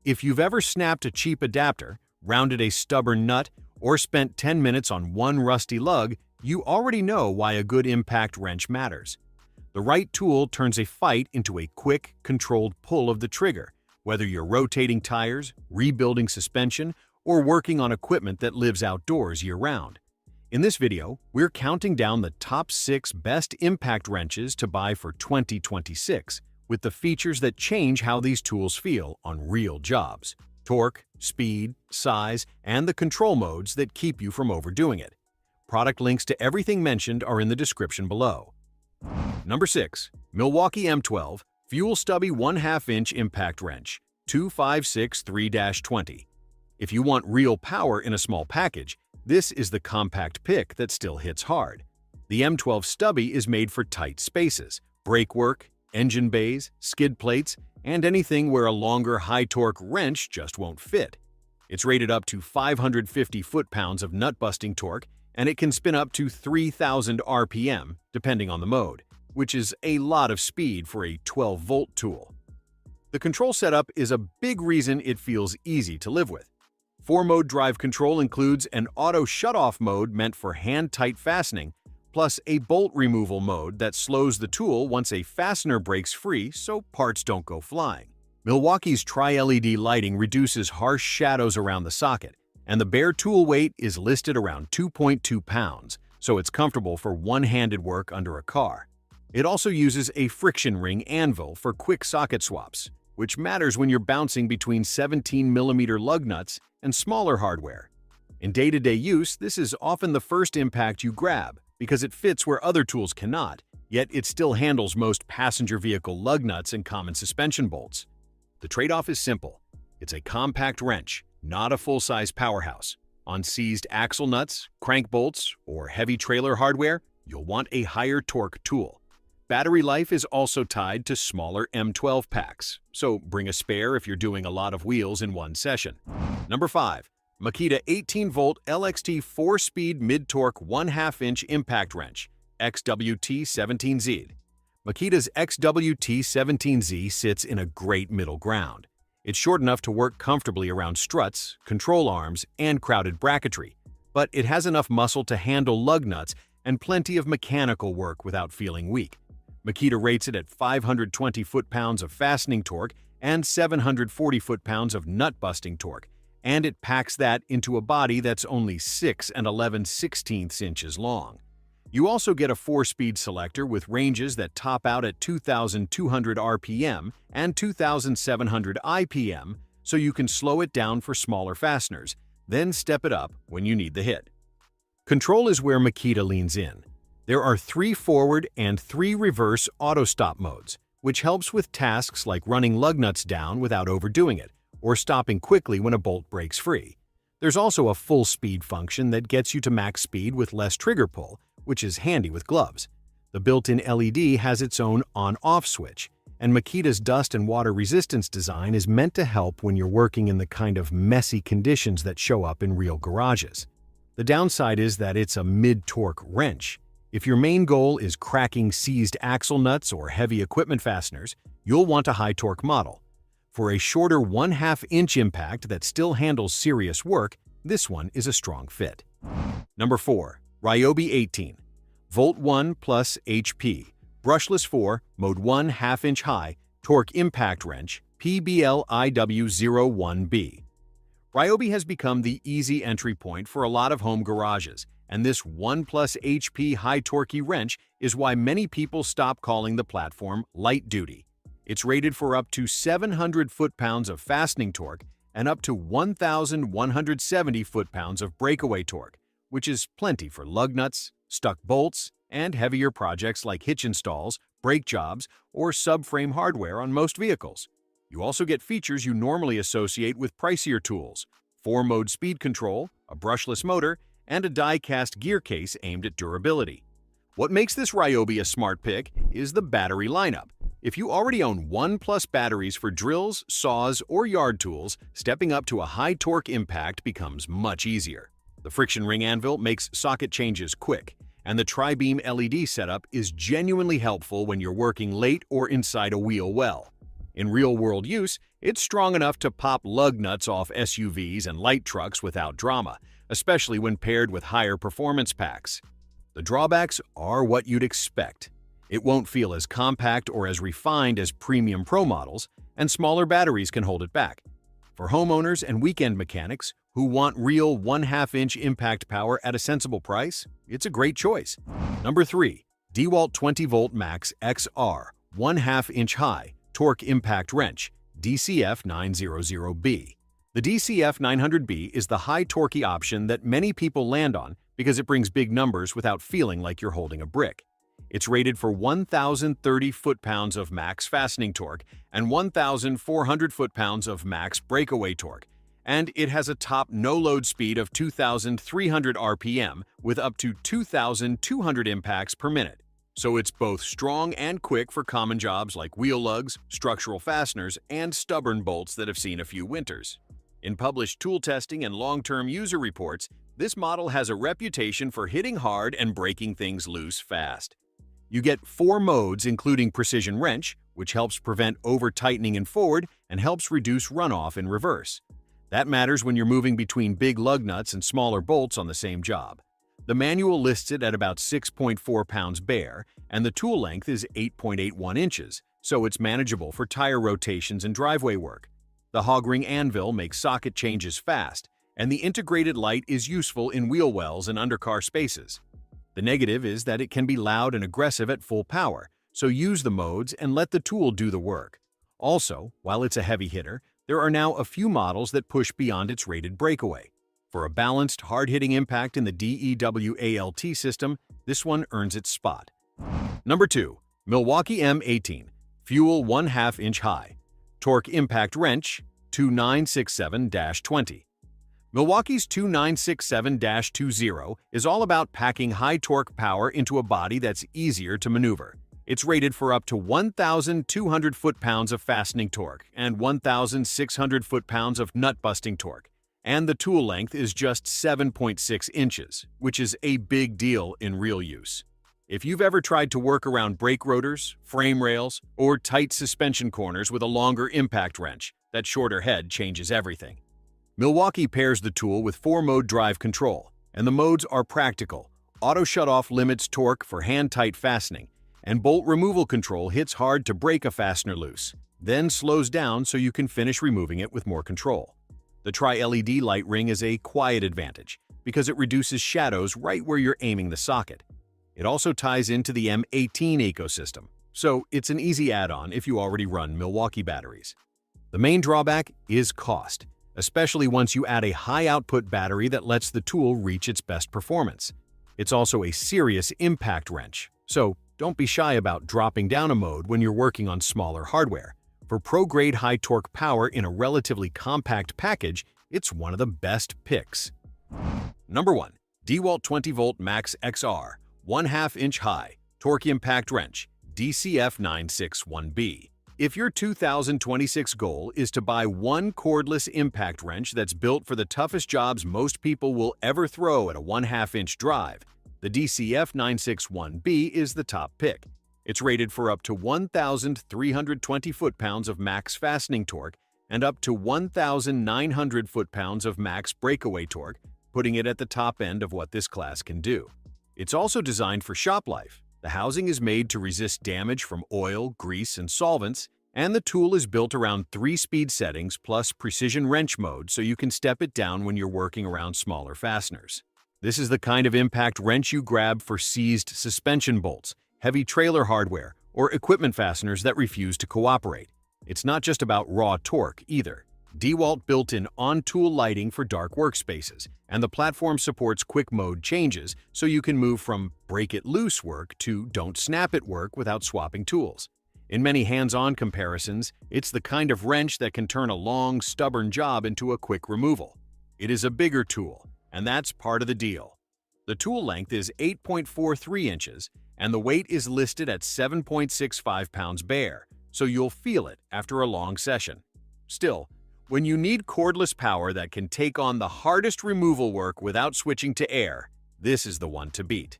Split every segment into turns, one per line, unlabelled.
If you've ever snapped a cheap adapter, rounded a stubborn nut, or spent 10 minutes on one rusty lug, you already know why a good impact wrench matters. The right tool turns a fight into a quick, controlled pull of the trigger, whether you're rotating tires, rebuilding suspension, or working on equipment that lives outdoors year-round. In this video, we're counting down the top 6 best impact wrenches to buy for 2026, with the features that change how these tools feel on real jobs: torque, speed, size, and the control modes that keep you from overdoing it. Product links to everything mentioned are in the description below. Number 6. Milwaukee M12 FUEL Stubby 1/2 inch Impact Wrench 2563-20. If you want real power in a small package, this is the compact pick that still hits hard. The M12 Stubby is made for tight spaces, brake work, engine bays, skid plates, and anything where a longer high-torque wrench just won't fit. It's rated up to 550 foot-pounds of nut-busting torque, and it can spin up to 3,000 RPM, depending on the mode, which is a lot of speed for a 12-volt tool. The control setup is a big reason it feels easy to live with. 4-mode drive control includes an auto shut-off mode meant for hand-tight fastening, plus a bolt removal mode that slows the tool once a fastener breaks free so parts don't go flying. Milwaukee's Tri-LED lighting reduces harsh shadows around the socket, and the bare tool weight is listed around 2.2 pounds, so it's comfortable for one-handed work under a car. It also uses a friction ring anvil for quick socket swaps, which matters when you're bouncing between 17mm lug nuts and smaller hardware. In day-to-day use, this is often the first impact you grab because it fits where other tools cannot, yet it still handles most passenger vehicle lug nuts and common suspension bolts. The trade-off is simple. It's a compact wrench, not a full-size powerhouse. On seized axle nuts, crank bolts, or heavy trailer hardware, you'll want a higher torque tool. Battery life is also tied to smaller M12 packs, so bring a spare if you're doing a lot of wheels in one session. Number 5. Makita 18-volt LXT 4-speed mid-torque 1/2 inch impact wrench, XWT-17Z. Makita's XWT-17Z sits in a great middle ground. It's short enough to work comfortably around struts, control arms, and crowded bracketry, but it has enough muscle to handle lug nuts and plenty of mechanical work without feeling weak. Makita rates it at 520 foot-pounds of fastening torque and 740 foot-pounds of nut-busting torque, and it packs that into a body that's only 6 11/16 inches long. You also get a 4-speed selector with ranges that top out at 2,200 RPM and 2,700 IPM, so you can slow it down for smaller fasteners, then step it up when you need the hit. Control is where Makita leans in. There are 3 forward and 3 reverse auto-stop modes, which helps with tasks like running lug nuts down without overdoing it, or stopping quickly when a bolt breaks free. There's also a full speed function that gets you to max speed with less trigger pull, which is handy with gloves. The built-in LED has its own on-off switch, and Makita's dust and water resistance design is meant to help when you're working in the kind of messy conditions that show up in real garages. The downside is that it's a mid-torque wrench. If your main goal is cracking seized axle nuts or heavy equipment fasteners, you'll want a high-torque model. For a shorter 1/2 inch impact that still handles serious work, this one is a strong fit. Number 4. RYOBI 18 Volt 1 Plus HP Brushless 4 Mode 1/2 inch High Torque Impact Wrench PBL-IW01B. RYOBI has become the easy entry point for a lot of home garages, and this 1 Plus HP high-torquey wrench is why many people stop calling the platform light-duty. It's rated for up to 700 foot-pounds of fastening torque and up to 1,170 foot-pounds of breakaway torque, which is plenty for lug nuts, stuck bolts, and heavier projects like hitch installs, brake jobs, or subframe hardware on most vehicles. You also get features you normally associate with pricier tools: 4-mode speed control, a brushless motor, and a die-cast gear case aimed at durability. What makes this RYOBI a smart pick is the battery lineup. If you already own ONE+ batteries for drills, saws, or yard tools, stepping up to a high-torque impact becomes much easier. The friction ring anvil makes socket changes quick, and the tri-beam LED setup is genuinely helpful when you're working late or inside a wheel well. In real-world use, It's strong enough to pop lug nuts off SUVs and light trucks without drama, especially when paired with higher performance packs. The drawbacks are what you'd expect. It won't feel as compact or as refined as premium Pro models, and smaller batteries can hold it back. For homeowners and weekend mechanics who want real 1/2-inch impact power at a sensible price, it's a great choice. Number 3. DEWALT 20V Max XR 1/2-inch high Torque Impact Wrench DCF 900B. The DCF 900B is the high torquey option that many people land on because it brings big numbers without feeling like you're holding a brick. It's rated for 1,030 foot-pounds of max fastening torque and 1,400 foot-pounds of max breakaway torque, and it has a top no-load speed of 2,300 RPM with up to 2,200 impacts per minute. So it's both strong and quick for common jobs like wheel lugs, structural fasteners, and stubborn bolts that have seen a few winters. In published tool testing and long-term user reports, this model has a reputation for hitting hard and breaking things loose fast. You get 4 modes including precision wrench, which helps prevent over-tightening in forward and helps reduce runoff in reverse. That matters when you're moving between big lug nuts and smaller bolts on the same job. The manual lists it at about 6.4 pounds bare, and the tool length is 8.81 inches, so it's manageable for tire rotations and driveway work. The hog ring anvil makes socket changes fast, and the integrated light is useful in wheel wells and undercar spaces. The negative is that it can be loud and aggressive at full power, so use the modes and let the tool do the work. Also, while it's a heavy hitter, there are now a few models that push beyond its rated breakaway. For a balanced, hard-hitting impact in the DEWALT system, this one earns its spot. Number 2. Milwaukee M18 FUEL 1/2-inch high Torque Impact Wrench 2967-20. Milwaukee's 2967-20 is all about packing high torque power into a body that's easier to maneuver. It's rated for up to 1,200 foot-pounds of fastening torque and 1,600 foot-pounds of nut-busting torque, and the tool length is just 7.6 inches, which is a big deal in real use. If you've ever tried to work around brake rotors, frame rails, or tight suspension corners with a longer impact wrench, that shorter head changes everything. Milwaukee pairs the tool with 4-mode drive control, and the modes are practical. Auto shutoff limits torque for hand-tight fastening, and bolt removal control hits hard to break a fastener loose, then slows down so you can finish removing it with more control. The Tri-LED light ring is a quiet advantage because it reduces shadows right where you're aiming the socket. It also ties into the M18 ecosystem, so it's an easy add-on if you already run Milwaukee batteries. The main drawback is cost, especially once you add a high-output battery that lets the tool reach its best performance. It's also a serious impact wrench, so don't be shy about dropping down a mode when you're working on smaller hardware. For pro-grade high-torque power in a relatively compact package, it's one of the best picks. Number 1. DEWALT 20V Max XR 1/2-inch high Torque Impact Wrench DCF 961B. If your 2026 goal is to buy one cordless impact wrench that's built for the toughest jobs most people will ever throw at a 1/2-inch drive, the DCF 961B is the top pick. It's rated for up to 1,320 foot-pounds of max fastening torque and up to 1,900 foot-pounds of max breakaway torque, putting it at the top end of what this class can do. It's also designed for shop life. The housing is made to resist damage from oil, grease, and solvents, and the tool is built around 3 speed settings plus precision wrench mode so you can step it down when you're working around smaller fasteners. This is the kind of impact wrench you grab for seized suspension bolts, heavy trailer hardware, or equipment fasteners that refuse to cooperate. It's not just about raw torque either. DEWALT built-in on-tool lighting for dark workspaces, and the platform supports quick mode changes so you can move from break-it-loose work to don't-snap-it work without swapping tools. In many hands-on comparisons, it's the kind of wrench that can turn a long, stubborn job into a quick removal. It is a bigger tool, and that's part of the deal. The tool length is 8.43 inches, and the weight is listed at 7.65 pounds bare, so you'll feel it after a long session. Still, when you need cordless power that can take on the hardest removal work without switching to air, this is the one to beat.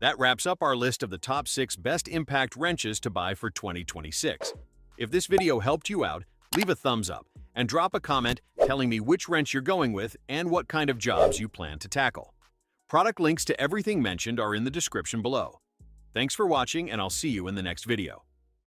That wraps up our list of the top 6 best impact wrenches to buy for 2026. If this video helped you out, leave a thumbs up and drop a comment telling me which wrench you're going with and what kind of jobs you plan to tackle. Product links to everything mentioned are in the description below. Thanks for watching, and I'll see you in the next video.